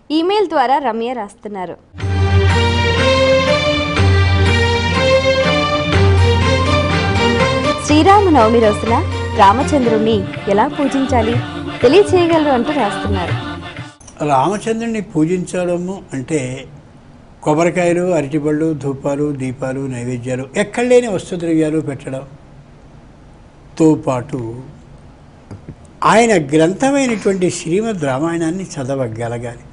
Email ద్వారా రమ్య రాస్తున్నారు. శ్రీరామనవమి రోజున రామచంద్రుణ్ణి ఎలా పూజించాలి తెలియచేయగలరు అంటూ రాస్తున్నారు. రామచంద్రుని పూజించడము అంటే కొబ్బరికాయలు, అరటిపళ్ళు, ధూపాలు, దీపాలు, నైవేద్యాలు, ఎక్కడ లేని వస్తుద్రవ్యాలు పెట్టడంతో పాటు ఆయన గ్రంథమైనటువంటి శ్రీమద్ రామాయణాన్ని చదవగలగాలి.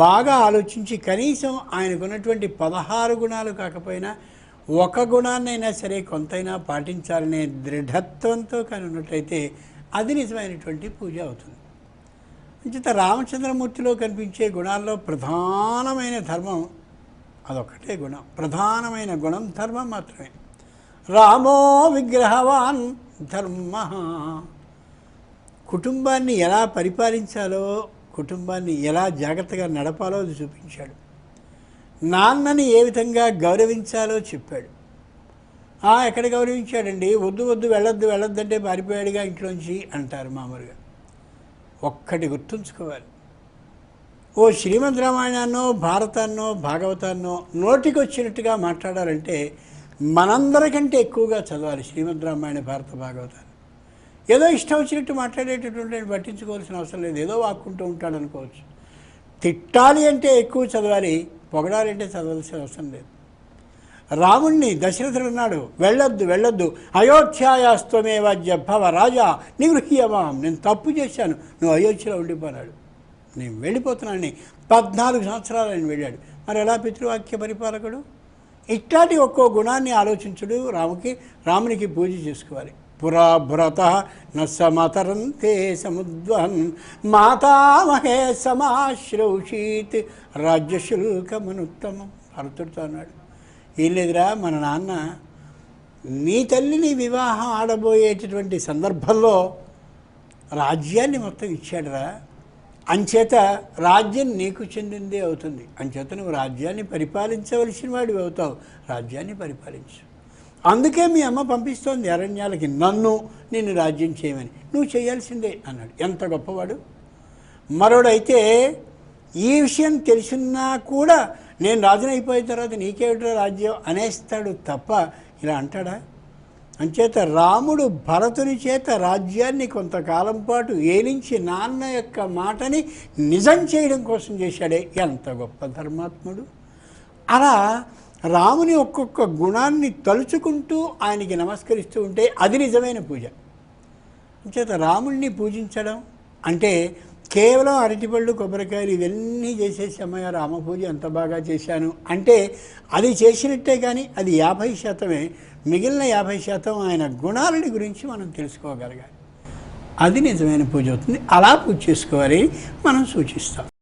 బాగా ఆలోచించి కనీసం ఆయనకున్నటువంటి 16 గుణాలు కాకపోయినా ఒక గుణాన్నైనా సరే కొంతైనా పాటించాలనే దృఢత్వంతో కానీ ఉన్నట్లయితే అది నిజమైనటువంటి పూజ అవుతుంది. అంచేత రామచంద్రమూర్తిలో కనిపించే గుణాల్లో ప్రధానమైన ధర్మం అదొక్కటే గుణం. ప్రధానమైన గుణం ధర్మం మాత్రమే. రామో విగ్రహవాన్ ధర్మ. కుటుంబాన్ని ఎలా పరిపాలించాలో, కుటుంబాన్ని ఎలా జాగ్రత్తగా నడపాలో అది చూపించాడు. నాన్నని ఏ విధంగా గౌరవించాలో చెప్పాడు. ఎక్కడ గౌరవించాడండి? వద్దు వద్దు వెళ్ళొద్దంటే పారిపోయాడుగా ఇంట్లోంచి అంటారు మామూలుగా. ఒక్కటి గుర్తుంచుకోవాలి, ఓ శ్రీమద్ రామాయణాన్నో, భారతాన్నో, భాగవతాన్నో నోటికి వచ్చినట్టుగా మాట్లాడాలంటే మనందరికంటే ఎక్కువగా చదవాలి శ్రీమద్ రామాయణ, భారత, భాగవతాన్ని. ఏదో ఇష్టం వచ్చినట్టు మాట్లాడేటటువంటి పట్టించుకోవాల్సిన అవసరం లేదు. ఏదో వాక్కుంటూ ఉంటాడు అనుకోవచ్చు. తిట్టాలి అంటే ఎక్కువ చదవాలి, పొగడాలి అంటే చదవాల్సిన అవసరం లేదు. రాముణ్ణి దశరథుడు అన్నాడు, వెళ్ళొద్దు అయోధ్యాయాస్త్వమేవాజ్య భవ రాజా నిగృహ్యమాం. నేను తప్పు చేశాను, నువ్వు అయోధ్యలో ఉండిపోనాడు, నేను వెళ్ళిపోతున్నాను. 14 సంవత్సరాలు ఆయన వెళ్ళాడు. మరి ఎలా పితృవాక్య పరిపాలకుడు? ఇట్లాంటి ఒక్కో గుణాన్ని ఆలోచించుడు. రామునికి పూజ చేసుకోవాలి. పురా భురత నమతరంతే సముద్వహన్ మాతామహే సమాశ్రౌషీత్ రాజ్యశుల్కమనుత్తమం. భరతుడితో అన్నాడు, ఏం లేదురా, మన నాన్న నీ తల్లిని వివాహం ఆడబోయేటటువంటి సందర్భంలో రాజ్యాన్ని మొత్తం ఇచ్చాడురా. అంచేత రాజ్యం నీకు చెందిందే అవుతుంది. అంచేత నువ్వు రాజ్యాన్ని పరిపాలించవలసిన వాడివి అవుతావు. రాజ్యాన్ని పరిపాలించు. అందుకే మీ అమ్మ పంపిస్తోంది అరణ్యాలకి, నిన్ను రాజ్యం చేయమని. నువ్వు చేయాల్సిందే అన్నాడు. ఎంత గొప్పవాడు! మరోడైతే ఈ విషయం తెలిసినా కూడా నేను రాజుని అయిపోయిన తర్వాత నీకేమిటో రాజ్యం అనేస్తాడు తప్ప ఇలా అంటాడా? అంచేత రాముడు భరతుని చేత రాజ్యాన్ని కొంతకాలం పాటు ఏలించి నాన్న యొక్క మాటని నిజం చేయడం కోసం చేశాడే. ఎంత గొప్ప ధర్మాత్ముడు! అలా రాముని ఒక్కొక్క గుణాన్ని తలుచుకుంటూ ఆయనకి నమస్కరిస్తూ ఉంటే అది నిజమైన పూజ. అంచేత రాముడిని పూజించడం అంటే కేవలం అరటిపళ్ళు, కొబ్బరికాయలు ఇవన్నీ చేసేసి అమ్మయ్య రామ పూజ ఎంత బాగా చేశాను అంటే అది చేసినట్టే. కానీ అది 50%. మిగిలిన 50% ఆయన గుణాలని గురించి మనం తెలుసుకోగలగాలి. అది నిజమైన పూజ అవుతుంది. అలా పూజ చేసుకోవాలి మనం సూచిస్తాం.